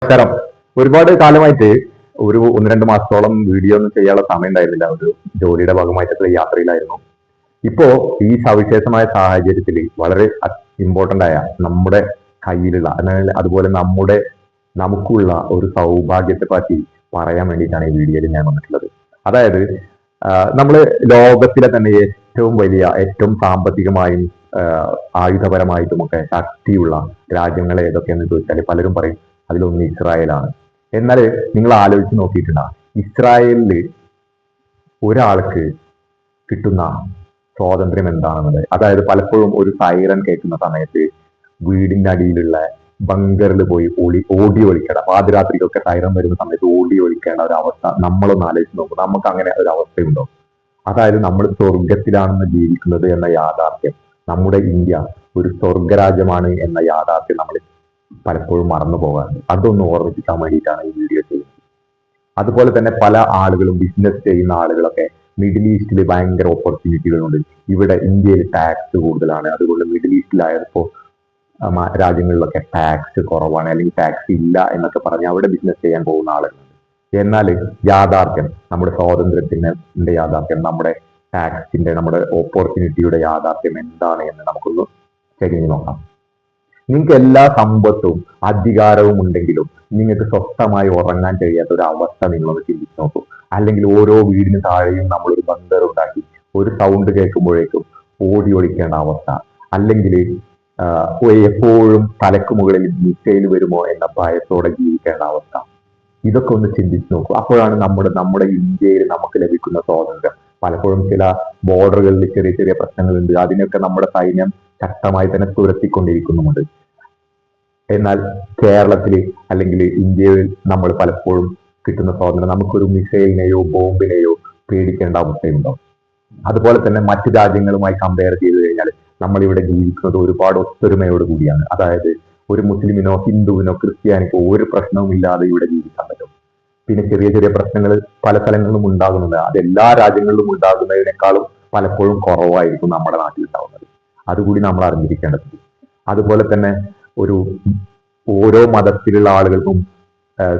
നമസ്കാരം. ഒരുപാട് കാലമായിട്ട് ഒരു 1-2 മാസത്തോളം വീഡിയോ ഒന്നും ചെയ്യാനുള്ള സമയം ഉണ്ടായിരുന്നില്ല. ഒരു ജോലിയുടെ ഭാഗമായിട്ടുള്ള യാത്രയിലായിരുന്നു. ഇപ്പോ ഈ സവിശേഷമായ സാഹചര്യത്തിൽ വളരെ ഇമ്പോർട്ടന്റ് ആയ നമ്മുടെ കയ്യിലുള്ള അതുപോലെ നമുക്കുള്ള ഒരു സൗഭാഗ്യത്തെ പറ്റി പറയാൻ വേണ്ടിയിട്ടാണ് ഈ വീഡിയോയിൽ ഞാൻ വന്നിട്ടുള്ളത്. അതായത് നമ്മള് ലോകത്തിലെ തന്നെ ഏറ്റവും വലിയ, ഏറ്റവും സാമ്പത്തികമായും ആയുധപരമായിട്ടുമൊക്കെ ശക്തിയുള്ള രാജ്യങ്ങൾ ഏതൊക്കെയെന്ന് ചോദിച്ചാൽ പലരും പറയും അതിലൊന്ന് ഇസ്രായേലാണ്. എന്നാൽ നിങ്ങൾ ആലോചിച്ച് നോക്കിയിട്ടുണ്ടാവും, ഇസ്രായേലില് ഒരാൾക്ക് കിട്ടുന്ന സ്വാതന്ത്ര്യം എന്താണെന്നത്. അതായത് പലപ്പോഴും ഒരു സൈറൻ കേൾക്കുന്ന സമയത്ത് വീടിന്റെ അടിയിലുള്ള ബങ്കറിൽ പോയി ഓടി ഒളിക്കേണ്ട, പാതിരാത്രിക്കൊക്കെ സൈറൻ വരുന്ന സമയത്ത് ഓടി ഒളിക്കേണ്ട ഒരു അവസ്ഥ നമ്മളൊന്ന് ആലോചിച്ച് നോക്കും. നമുക്ക് അങ്ങനെ ഒരു അവസ്ഥയുണ്ടോ? അതായത് നമ്മൾ സ്വർഗത്തിലാണെന്ന് ജീവിക്കുന്നത് എന്ന യാഥാർത്ഥ്യം, നമ്മുടെ ഇന്ത്യ ഒരു സ്വർഗരാജ്യമാണ് എന്ന യാഥാർത്ഥ്യം നമ്മൾ പലപ്പോഴും മറന്നു പോകാറുണ്ട്. അതൊന്ന് ഓർമ്മിപ്പിക്കാൻ വേണ്ടിയിട്ടാണ് ഈ വീഡിയോ ചെയ്യുന്നത്. അതുപോലെ തന്നെ പല ആളുകളും, ബിസിനസ് ചെയ്യുന്ന ആളുകളൊക്കെ മിഡിൽ ഈസ്റ്റിൽ ഭയങ്കര ഓപ്പർച്യൂണിറ്റികളുണ്ട്. ഇവിടെ ഇന്ത്യയിൽ ടാക്സ് കൂടുതലാണ്, അതുകൊണ്ട് മിഡിൽ ഈസ്റ്റിലായപ്പോ രാജ്യങ്ങളിലൊക്കെ ടാക്സ് കുറവാണ് അല്ലെങ്കിൽ ടാക്സ് ഇല്ല എന്നൊക്കെ പറഞ്ഞ് അവിടെ ബിസിനസ് ചെയ്യാൻ പോകുന്ന ആളുകളുണ്ട്. എന്നാൽ യാഥാർത്ഥ്യം, നമ്മുടെ സ്വാതന്ത്ര്യത്തിന്റെ യാഥാർത്ഥ്യം, നമ്മുടെ ടാക്സിന്റെ, നമ്മുടെ ഓപ്പർച്യൂണിറ്റിയുടെ യാഥാർത്ഥ്യം എന്താണ് എന്ന് നമുക്കൊന്ന് ചെരിഞ്ഞു നോക്കാം. നിങ്ങൾക്ക് എല്ലാ സമ്പത്തും അധികാരവും ഉണ്ടെങ്കിലും നിങ്ങൾക്ക് സ്വസ്ഥമായി ഉറങ്ങാൻ കഴിയാത്ത ഒരു അവസ്ഥ നിങ്ങളൊന്ന് ചിന്തിച്ച് നോക്കൂ. അല്ലെങ്കിൽ ഓരോ വീടിന് താഴെയും നമ്മളൊരു ബങ്കർ ഉണ്ടാക്കി ഒരു സൗണ്ട് കേൾക്കുമ്പോഴേക്കും ഓടി ഒളിക്കേണ്ട അവസ്ഥ, അല്ലെങ്കിൽ എപ്പോഴും തലക്ക് മുകളിൽ മിസൈൽ വരുമോ എന്ന ഭയത്തോടെ ജീവിക്കേണ്ട അവസ്ഥ. ഇതൊക്കെ ഒന്ന് ചിന്തിച്ച് നോക്കൂ. അപ്പോഴാണ് നമ്മുടെ ഇന്ത്യയിൽ നമുക്ക് ലഭിക്കുന്ന സ്വാതന്ത്ര്യം. പലപ്പോഴും ചില ബോർഡറുകളിൽ ചെറിയ ചെറിയ പ്രശ്നങ്ങളുണ്ട്, അതിനൊക്കെ നമ്മുടെ സൈന്യം ശക്തമായി തന്നെ തുരത്തിക്കൊണ്ടിരിക്കുന്നുമുണ്ട്. എന്നാൽ കേരളത്തിൽ അല്ലെങ്കിൽ ഇന്ത്യയിൽ നമ്മൾ പലപ്പോഴും കിട്ടുന്ന സ്വാതന്ത്ര്യം, നമുക്കൊരു മിസൈലിനെയോ ബോംബിനെയോ പേടിക്കേണ്ട അവസ്ഥയുണ്ടോ? അതുപോലെ തന്നെ മറ്റു രാജ്യങ്ങളുമായി കമ്പയർ ചെയ്തു കഴിഞ്ഞാൽ നമ്മൾ ഇവിടെ ജീവിക്കുന്നത് ഒരുപാട് ഒത്തൊരുമയോട് കൂടിയാണ്. അതായത് ഒരു മുസ്ലിമിനോ ഹിന്ദുവിനോ ക്രിസ്ത്യാനിക്കോ ഒരു പ്രശ്നവും ഇല്ലാതെ ഇവിടെ ജീവിക്കാൻ പറ്റും. പിന്നെ ചെറിയ ചെറിയ പ്രശ്നങ്ങൾ പല സ്ഥലങ്ങളിലും ഉണ്ടാകുന്നുണ്ട്. അത് എല്ലാ രാജ്യങ്ങളിലും ഉണ്ടാകുന്നതിനേക്കാളും പലപ്പോഴും കുറവായിരിക്കും നമ്മുടെ നാട്ടിൽ ഉണ്ടാവുന്നത്. അതുകൂടി നമ്മൾ അറിഞ്ഞിരിക്കേണ്ടതുണ്ട്. അതുപോലെ തന്നെ ഒരു ഓരോ മതത്തിലുള്ള ആളുകൾക്കും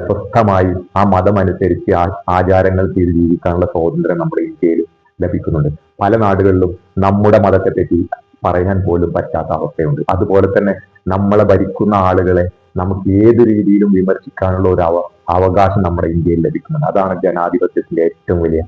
സ്വസ്ഥമായി ആ മതം അനുസരിച്ച് ആചാരങ്ങൾ ചെയ്ത് ജീവിക്കാനുള്ള സ്വാതന്ത്ര്യം നമ്മുടെ ഇന്ത്യയിൽ ലഭിക്കുന്നുണ്ട്. പല നാടുകളിലും നമ്മുടെ മതത്തെ പറ്റി പറയാൻ പോലും പറ്റാത്ത അവസ്ഥയുണ്ട്. അതുപോലെ തന്നെ നമ്മളെ ഭരിക്കുന്ന ആളുകളെ നമുക്ക് ഏത് രീതിയിലും വിമർശിക്കാനുള്ള ഒരു അവകാശം നമ്മുടെ ഇന്ത്യയിൽ ലഭിക്കുന്നുണ്ട്. അതാണ് ജനാധിപത്യത്തിന്റെ ഏറ്റവും വലിയ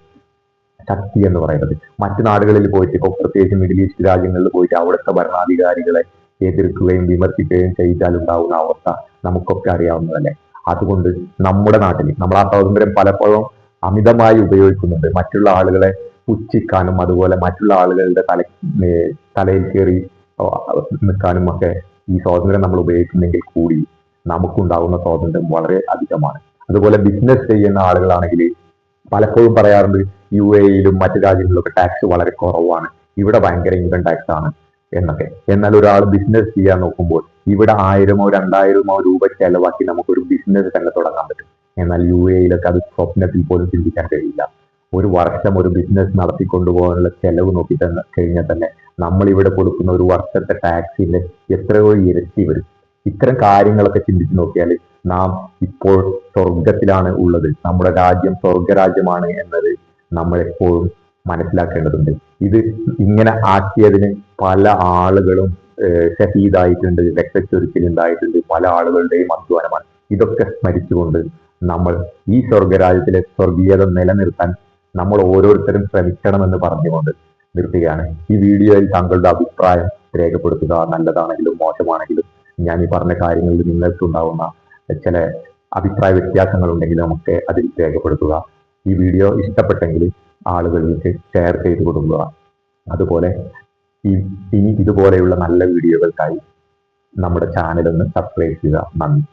ശക്തി എന്ന് പറയുന്നത്. മറ്റു നാടുകളിൽ പോയിട്ട്, ഇപ്പോൾ പ്രത്യേകിച്ച് മിഡിൽ ഈസ്റ്റ് രാജ്യങ്ങളിൽ പോയിട്ട് അവിടുത്തെ ഭരണാധികാരികളെ എതിർക്കുകയും വിമർശിക്കുകയും ചെയ്താൽ ഉണ്ടാവുന്ന അവസ്ഥ നമുക്കൊക്കെ അറിയാവുന്നതല്ലേ. അതുകൊണ്ട് നമ്മുടെ നാട്ടിൽ നമ്മൾ ആ സ്വാതന്ത്ര്യം പലപ്പോഴും അമിതമായി ഉപയോഗിക്കുന്നുണ്ട്. മറ്റുള്ള ആളുകളെ പുച്ഛിക്കാനും അതുപോലെ മറ്റുള്ള ആളുകളുടെ തലയിൽ കയറി നിൽക്കാനും ഒക്കെ ഈ സ്വാതന്ത്ര്യം നമ്മൾ ഉപയോഗിക്കുന്നെങ്കിൽ കൂടി നമുക്കുണ്ടാകുന്ന സ്വാതന്ത്ര്യം വളരെ അധികമാണ്. അതുപോലെ ബിസിനസ് ചെയ്യുന്ന ആളുകളാണെങ്കിൽ പലപ്പോഴും പറയാറുണ്ട് UAE-യിലും മറ്റു രാജ്യങ്ങളിലൊക്കെ ടാക്സ് വളരെ കുറവാണ്, ഇവിടെ ഭയങ്കര ഇൻകം ടാക്സ് ആണ് എന്നൊക്കെ. എന്നാൽ ഒരാൾ ബിസിനസ് ചെയ്യാൻ നോക്കുമ്പോൾ ഇവിടെ 1000-ഓ 2000-ഓ രൂപ ചെലവാക്കി നമുക്കൊരു ബിസിനസ് തന്നെ തുടങ്ങാൻ പറ്റും. എന്നാൽ UAE-യിലൊക്കെ അത് സ്വപ്നത്തിൽ പോലും ചിന്തിക്കാൻ കഴിയില്ല. ഒരു വർഷം ഒരു ബിസിനസ് നടത്തിക്കൊണ്ടുപോകാനുള്ള ചെലവ് നോക്കി കഴിഞ്ഞാൽ തന്നെ നമ്മൾ ഇവിടെ കൊടുക്കുന്ന ഒരു വർഷത്തെ ടാക്സിന്റെ എത്രയോ ഇരട്ടി വരും. ഇത്തരം കാര്യങ്ങളൊക്കെ ചിന്തിച്ചു നോക്കിയാൽ നാം ഇപ്പോൾ സ്വർഗത്തിലാണ് ഉള്ളത്, നമ്മുടെ രാജ്യം സ്വർഗരാജ്യമാണ് എന്നത് നമ്മൾ എപ്പോഴും മനസ്സിലാക്കേണ്ടതുണ്ട്. ഇത് ഇങ്ങനെ ആക്കിയതിന് പല ആളുകളും ഷഹീദായിട്ടുണ്ട്, രക്തച്ചൊരിച്ചിലുണ്ടായിട്ടുണ്ട്, പല ആളുകളുടെയും അധ്വാനമാണ്. ഇതൊക്കെ സ്മരിച്ചുകൊണ്ട് നമ്മൾ ഈ സ്വർഗരാജ്യത്തിലെ സ്വർഗീയത നിലനിർത്താൻ നമ്മൾ ഓരോരുത്തരും ശ്രമിക്കണമെന്ന് പറഞ്ഞുകൊണ്ട് നിർത്തുകയാണ്. ഈ വീഡിയോയിൽ താങ്കളുടെ അഭിപ്രായം രേഖപ്പെടുത്തുക. നല്ലതാണെങ്കിലും മോശമാണെങ്കിലും ഞാൻ ഈ പറഞ്ഞ കാര്യങ്ങളിൽ നിങ്ങൾക്കുണ്ടാവുന്ന ചില അഭിപ്രായ വ്യത്യാസങ്ങൾ ഉണ്ടെങ്കിൽ നമുക്ക് അതിൽ രേഖപ്പെടുത്തുക. ഈ വീഡിയോ ഇഷ്ടപ്പെട്ടെങ്കിൽ ആളുകളിലേക്ക് ഷെയർ ചെയ്ത് കൊടുക്കുക. അതുപോലെ ഇനി ഇതുപോലെയുള്ള നല്ല വീഡിയോകൾക്കായി നമ്മുടെ ചാനൽ ഒന്ന് സബ്സ്ക്രൈബ് ചെയ്യുക. നന്ദി.